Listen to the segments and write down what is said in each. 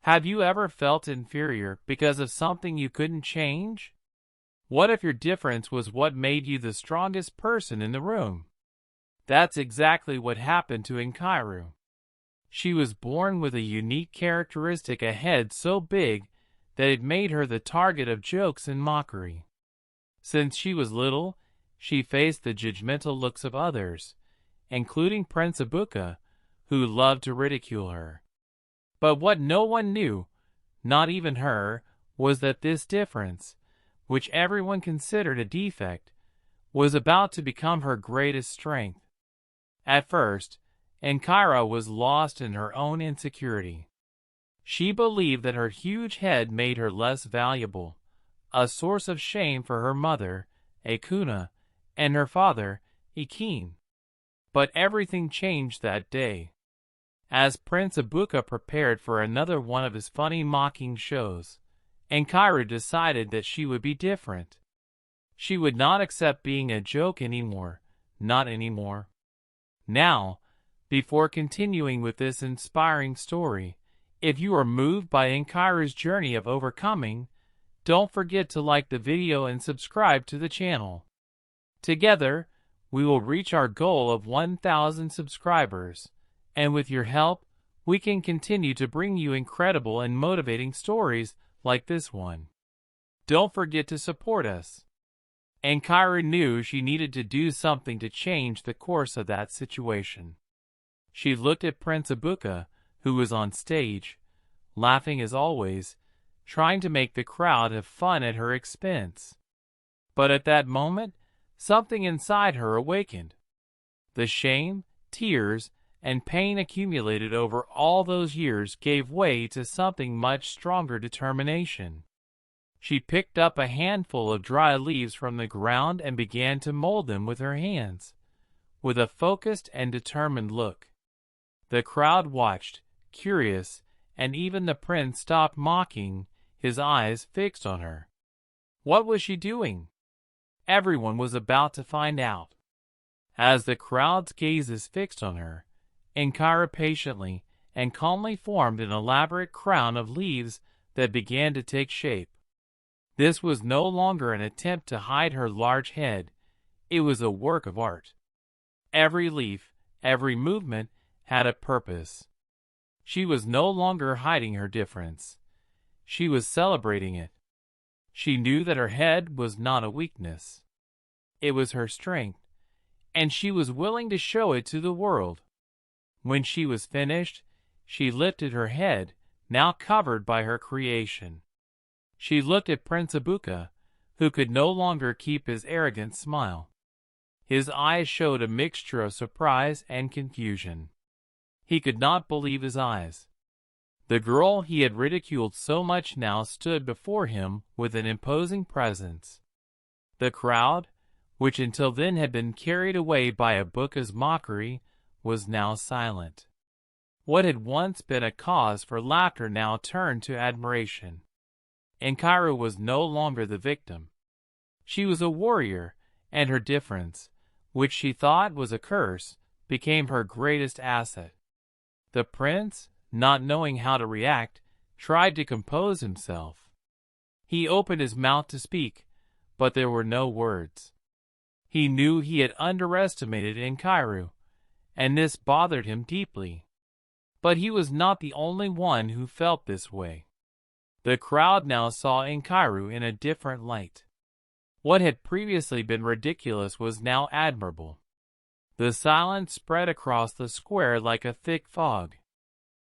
Have you ever felt inferior because of something you couldn't change? What if your difference was what made you the strongest person in the room? That's exactly what happened to Enkiru. She was born with a unique characteristic, a head so big that it made her the target of jokes and mockery. Since she was little, she faced the judgmental looks of others, including Prince Ibuka, who loved to ridicule her. But what no one knew, not even her, was that this difference, which everyone considered a defect, was about to become her greatest strength. At first, Enkiru was lost in her own insecurity. She believed that her huge head made her less valuable, a source of shame for her mother, Akuna, and her father, Ikin. But everything changed that day. As Prince Ibuka prepared for another one of his funny mocking shows, Enkiru decided that she would be different. She would not accept being a joke anymore, not anymore. Now, before continuing with this inspiring story, if you are moved by Enkiru's journey of overcoming, don't forget to like the video and subscribe to the channel. Together, we will reach our goal of 1,000 subscribers, and with your help, we can continue to bring you incredible and motivating stories like this one. Don't forget to support us. Enkiru knew she needed to do something to change the course of that situation. She looked at Prince Ibuka, who was on stage, laughing as always, trying to make the crowd have fun at her expense. But at that moment, something inside her awakened. The shame, tears, and pain accumulated over all those years gave way to something much stronger: determination. She picked up a handful of dry leaves from the ground and began to mold them with her hands, with a focused and determined look. The crowd watched, curious, and even the prince stopped mocking, his eyes fixed on her. What was she doing? Everyone was about to find out. As the crowd's gazes fixed on her, Enkiru patiently and calmly formed an elaborate crown of leaves that began to take shape. This was no longer an attempt to hide her large head. It was a work of art. Every leaf, every movement had a purpose. She was no longer hiding her difference. She was celebrating it. She knew that her head was not a weakness. It was her strength, and she was willing to show it to the world. When she was finished, she lifted her head, now covered by her creation. She looked at Prince Ibuka, who could no longer keep his arrogant smile. His eyes showed a mixture of surprise and confusion. He could not believe his eyes. The girl he had ridiculed so much now stood before him with an imposing presence. The crowd, which until then had been carried away by Ibuka's mockery, was now silent. What had once been a cause for laughter now turned to admiration. Enkiru was no longer the victim. She was a warrior, and her difference, which she thought was a curse, became her greatest asset. The prince, not knowing how to react, tried to compose himself. He opened his mouth to speak, but there were no words. He knew he had underestimated Enkiru, and this bothered him deeply. But he was not the only one who felt this way. The crowd now saw Enkiru in a different light. What had previously been ridiculous was now admirable. The silence spread across the square like a thick fog.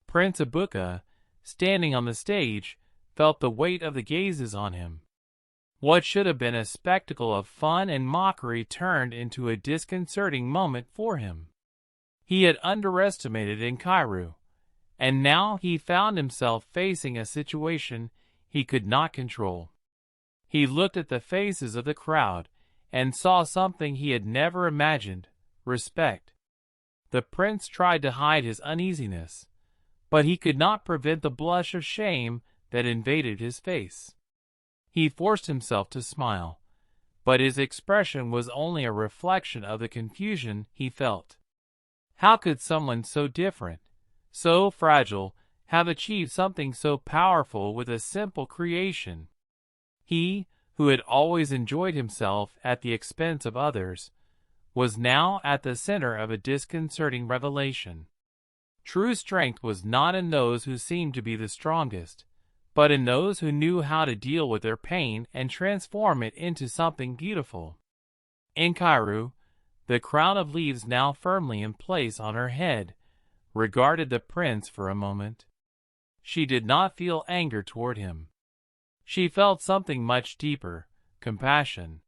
Prince Ibuka, standing on the stage, felt the weight of the gazes on him. What should have been a spectacle of fun and mockery turned into a disconcerting moment for him. He had underestimated Enkiru, and now he found himself facing a situation he could not control. He looked at the faces of the crowd and saw something he had never imagined: respect. The prince tried to hide his uneasiness, but he could not prevent the blush of shame that invaded his face. He forced himself to smile, but his expression was only a reflection of the confusion he felt. How could someone so different, so fragile, have achieved something so powerful with a simple creation. He, who had always enjoyed himself at the expense of others, was now at the center of a disconcerting revelation. True strength was not in those who seemed to be the strongest, but in those who knew how to deal with their pain and transform it into something beautiful. Enkiru, the crown of leaves now firmly in place on her head, regarded the prince for a moment. She did not feel anger toward him. She felt something much deeper, compassion.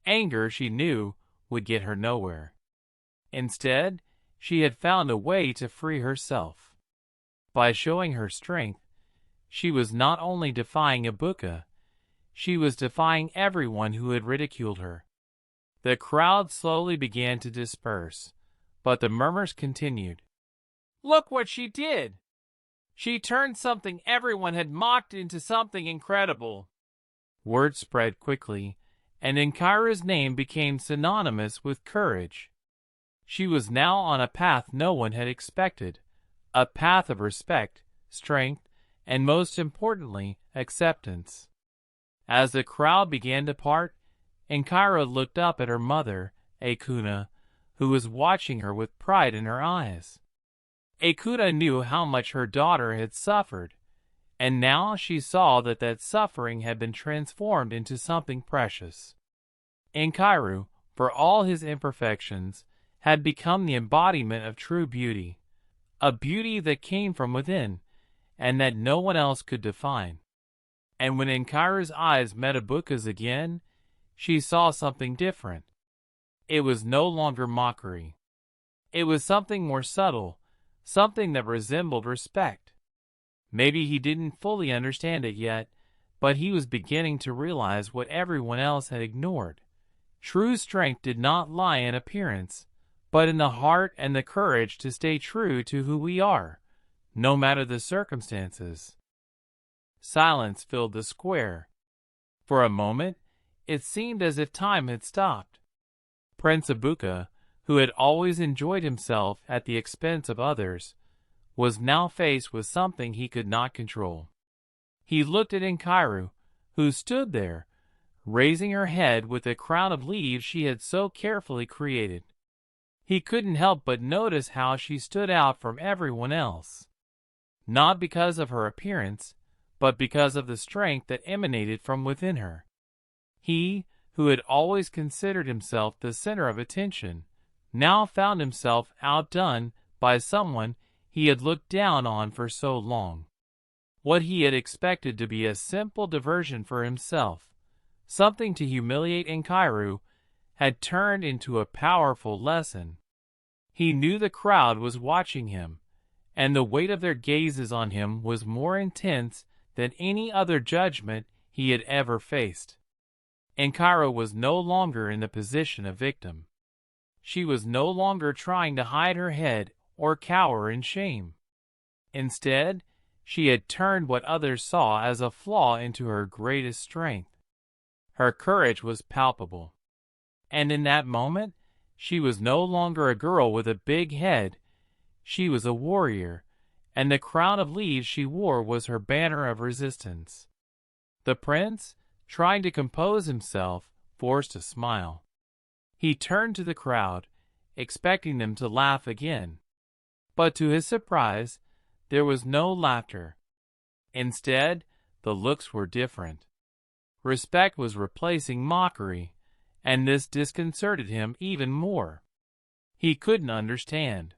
Anger, she knew, would get her nowhere. Instead, she had found a way to free herself. By showing her strength, she was not only defying Ibuka, she was defying everyone who had ridiculed her. The crowd slowly began to disperse, but the murmurs continued. "Look what she did! She turned something everyone had mocked into something incredible." Word spread quickly, and Enkiru's name became synonymous with courage. She was now on a path no one had expected, a path of respect, strength, and most importantly, acceptance. As the crowd began to part, Enkiru looked up at her mother, Ekuna, who was watching her with pride in her eyes. Ekuna knew how much her daughter had suffered, and now she saw that that suffering had been transformed into something precious. Enkiru, for all his imperfections, had become the embodiment of true beauty, a beauty that came from within, and that no one else could define. And when Enkiru's eyes met Ibuka's again, she saw something different. It was no longer mockery. It was something more subtle, something that resembled respect. Maybe he didn't fully understand it yet, but he was beginning to realize what everyone else had ignored. True strength did not lie in appearance, but in the heart and the courage to stay true to who we are, no matter the circumstances. Silence filled the square. For a moment, it seemed as if time had stopped. Prince Ibuka, who had always enjoyed himself at the expense of others, was now faced with something he could not control. He looked at Enkiru, who stood there, raising her head with the crown of leaves she had so carefully created. He couldn't help but notice how she stood out from everyone else. Not because of her appearance, but because of the strength that emanated from within her. He, who had always considered himself the center of attention, now found himself outdone by someone he had looked down on for so long. What he had expected to be a simple diversion for himself, something to humiliate Enkiru, had turned into a powerful lesson. He knew the crowd was watching him, and the weight of their gazes on him was more intense than any other judgment he had ever faced. Enkiru was no longer in the position of victim. She was no longer trying to hide her head or cower in shame. Instead, she had turned what others saw as a flaw into her greatest strength. Her courage was palpable. And in that moment, she was no longer a girl with a big head. She was a warrior, and the crown of leaves she wore was her banner of resistance. The prince, trying to compose himself, forced a smile. He turned to the crowd, expecting them to laugh again. But to his surprise, there was no laughter. Instead, the looks were different. Respect was replacing mockery, and this disconcerted him even more. He couldn't understand.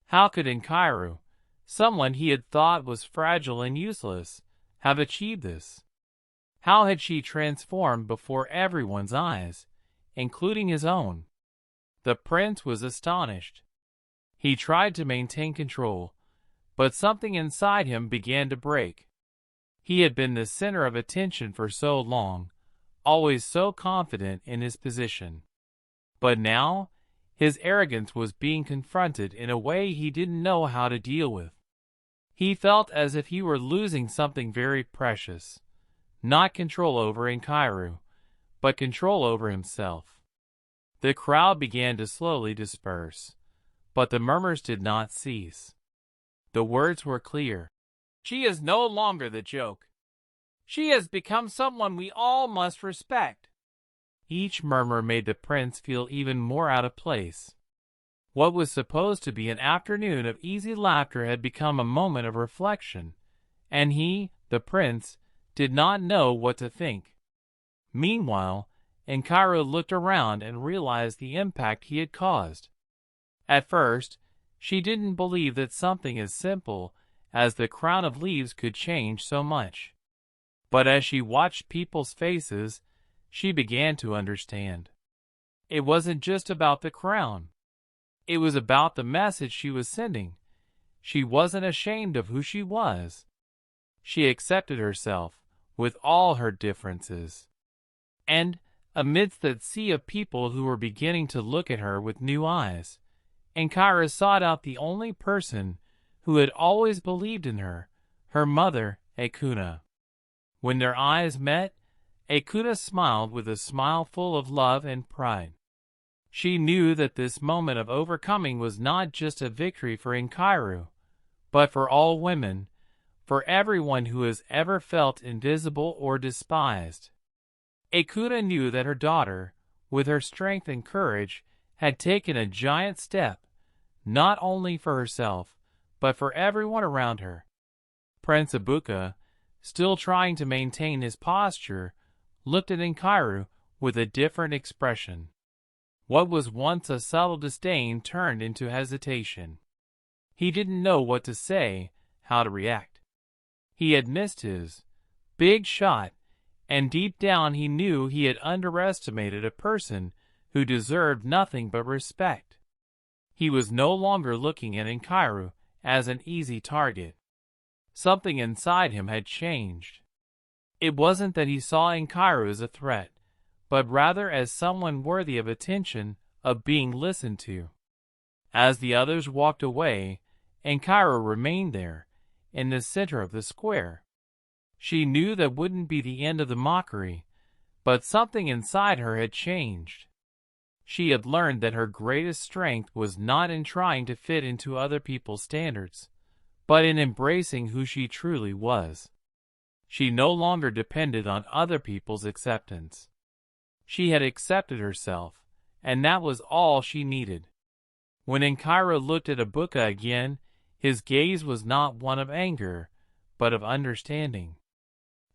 How could Enkiru, someone he had thought was fragile and useless, have achieved this? How had she transformed before everyone's eyes, including his own? The prince was astonished. He tried to maintain control, but something inside him began to break. He had been the center of attention for so long, always so confident in his position. But now, his arrogance was being confronted in a way he didn't know how to deal with. He felt as if he were losing something very precious, not control over Enkiru, but control over himself. The crowd began to slowly disperse, but the murmurs did not cease. The words were clear. She is no longer the joke. She has become someone we all must respect. Each murmur made the prince feel even more out of place. What was supposed to be an afternoon of easy laughter had become a moment of reflection, and he, the prince, did not know what to think. Meanwhile, Enkiru looked around and realized the impact he had caused. At first, she didn't believe that something as simple as the crown of leaves could change so much. But as she watched people's faces, she began to understand. It wasn't just about the crown. It was about the message she was sending. She wasn't ashamed of who she was. She accepted herself with all her differences. And amidst that sea of people who were beginning to look at her with new eyes, Enkiru sought out the only person who had always believed in her, her mother, Ekuna. When their eyes met, Ekuna smiled with a smile full of love and pride. She knew that this moment of overcoming was not just a victory for Enkiru, but for all women, for everyone who has ever felt invisible or despised. Ekuna knew that her daughter, with her strength and courage, had taken a giant step, not only for herself, but for everyone around her. Prince Ibuka, still trying to maintain his posture, looked at Enkiru with a different expression. What was once a subtle disdain turned into hesitation. He didn't know what to say, how to react. He had missed his big shot, and deep down he knew he had underestimated a person who deserved nothing but respect. He was no longer looking at Enkiru as an easy target. Something inside him had changed. It wasn't that he saw Enkiru as a threat, but rather as someone worthy of attention, of being listened to. As the others walked away, Enkiru remained there, in the center of the square. She knew that wouldn't be the end of the mockery, but something inside her had changed. She had learned that her greatest strength was not in trying to fit into other people's standards, but in embracing who she truly was. She no longer depended on other people's acceptance. She had accepted herself, and that was all she needed. When Enkiru looked at Ibuka again, his gaze was not one of anger, but of understanding.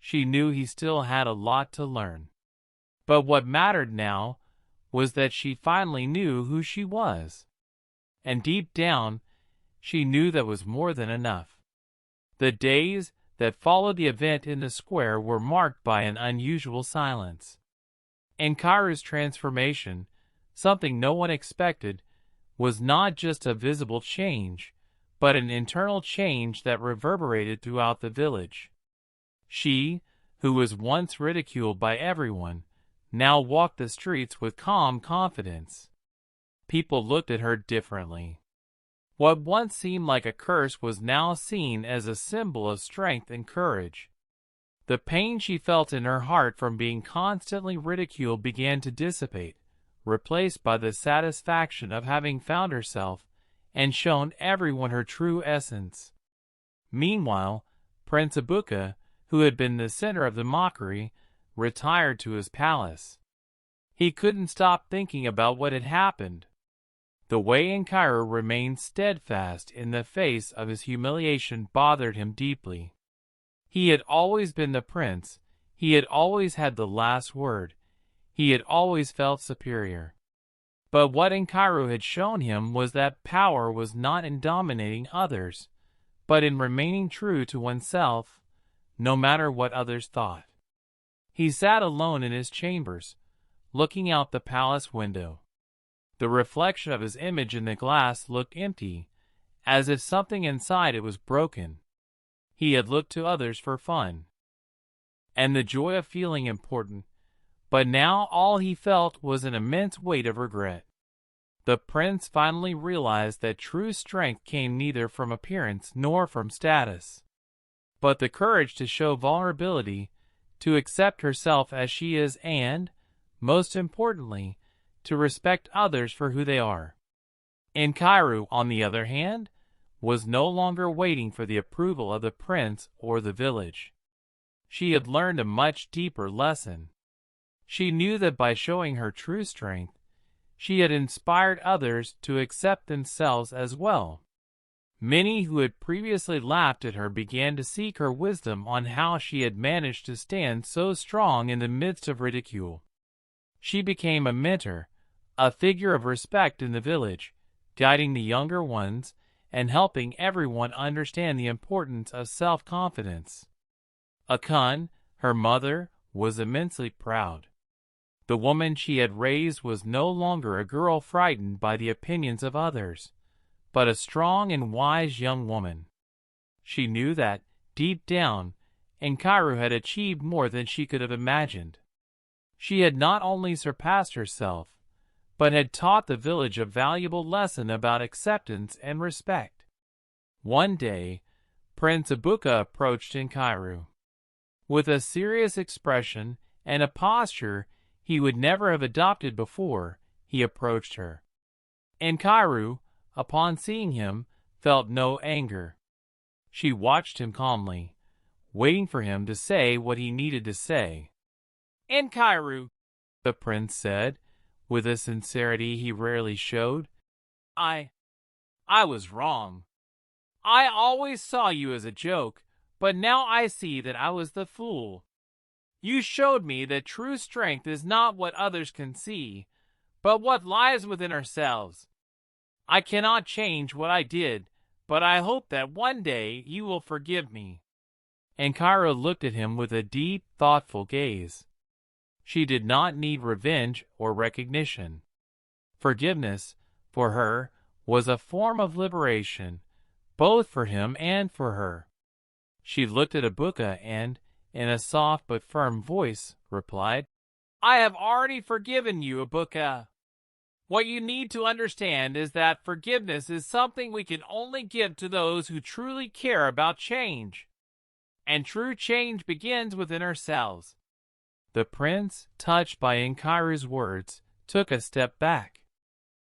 She knew he still had a lot to learn. But what mattered now was that she finally knew who she was. And deep down, she knew that was more than enough. The days that followed the event in the square were marked by an unusual silence. Enkiru's transformation, something no one expected, was not just a visible change, but an internal change that reverberated throughout the village. She, who was once ridiculed by everyone, now walked the streets with calm confidence. People looked at her differently. What once seemed like a curse was now seen as a symbol of strength and courage. The pain she felt in her heart from being constantly ridiculed began to dissipate, replaced by the satisfaction of having found herself and shown everyone her true essence. Meanwhile, Prince Ibuka, who had been the center of the mockery, retired to his palace. He couldn't stop thinking about what had happened. The way Enkiru remained steadfast in the face of his humiliation bothered him deeply. He had always been the prince. He had always had the last word. He had always felt superior. But what Enkiru had shown him was that power was not in dominating others, but in remaining true to oneself, no matter what others thought. He sat alone in his chambers, looking out the palace window. The reflection of his image in the glass looked empty, as if something inside it was broken. He had looked to others for fun and the joy of feeling important, but now all he felt was an immense weight of regret. The prince finally realized that true strength came neither from appearance nor from status, but the courage to show vulnerability, to accept herself as she is and, most importantly, to respect others for who they are. Enkiru, on the other hand, was no longer waiting for the approval of the prince or the village. She had learned a much deeper lesson. She knew that by showing her true strength, she had inspired others to accept themselves as well. Many who had previously laughed at her began to seek her wisdom on how she had managed to stand so strong in the midst of ridicule. She became a mentor, a figure of respect in the village, guiding the younger ones and helping everyone understand the importance of self-confidence. Akun, her mother, was immensely proud. The woman she had raised was no longer a girl frightened by the opinions of others, but a strong and wise young woman. She knew that, deep down, Enkiru had achieved more than she could have imagined. She had not only surpassed herself, but had taught the village a valuable lesson about acceptance and respect. One day, Prince Ibuka approached Enkiru. With a serious expression and a posture he would never have adopted before, he approached her. Enkiru, upon seeing him, felt no anger. She watched him calmly, waiting for him to say what he needed to say. "Enkiru," the prince said, with a sincerity he rarely showed, I was wrong. I always saw you as a joke, but now I see that I was the fool. You showed me that true strength is not what others can see, but what lies within ourselves. I cannot change what I did, but I hope that one day you will forgive me." Enkiru looked at him with a deep, thoughtful gaze. She did not need revenge or recognition. Forgiveness, for her, was a form of liberation, both for him and for her. She looked at Ibuka and, in a soft but firm voice, replied, "I have already forgiven you, Ibuka. What you need to understand is that forgiveness is something we can only give to those who truly care about change. And true change begins within ourselves." The prince, touched by Enkiru's words, took a step back.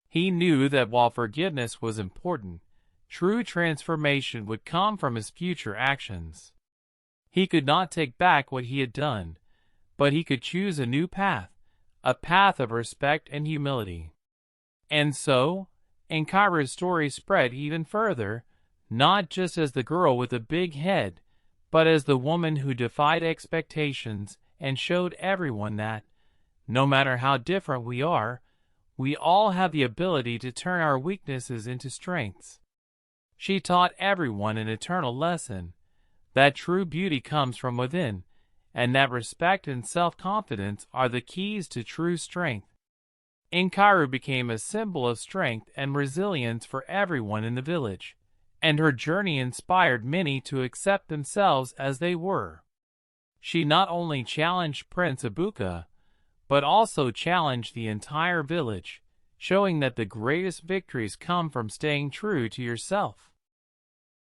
He knew that while forgiveness was important, true transformation would come from his future actions. He could not take back what he had done, but he could choose a new path, a path of respect and humility. And so, Enkiru's story spread even further, not just as the girl with the big head, but as the woman who defied expectations and showed everyone that, no matter how different we are, we all have the ability to turn our weaknesses into strengths. She taught everyone an eternal lesson, that true beauty comes from within, and that respect and self-confidence are the keys to true strength. Enkiru became a symbol of strength and resilience for everyone in the village, and her journey inspired many to accept themselves as they were. She not only challenged Prince Ibuka, but also challenged the entire village, showing that the greatest victories come from staying true to yourself.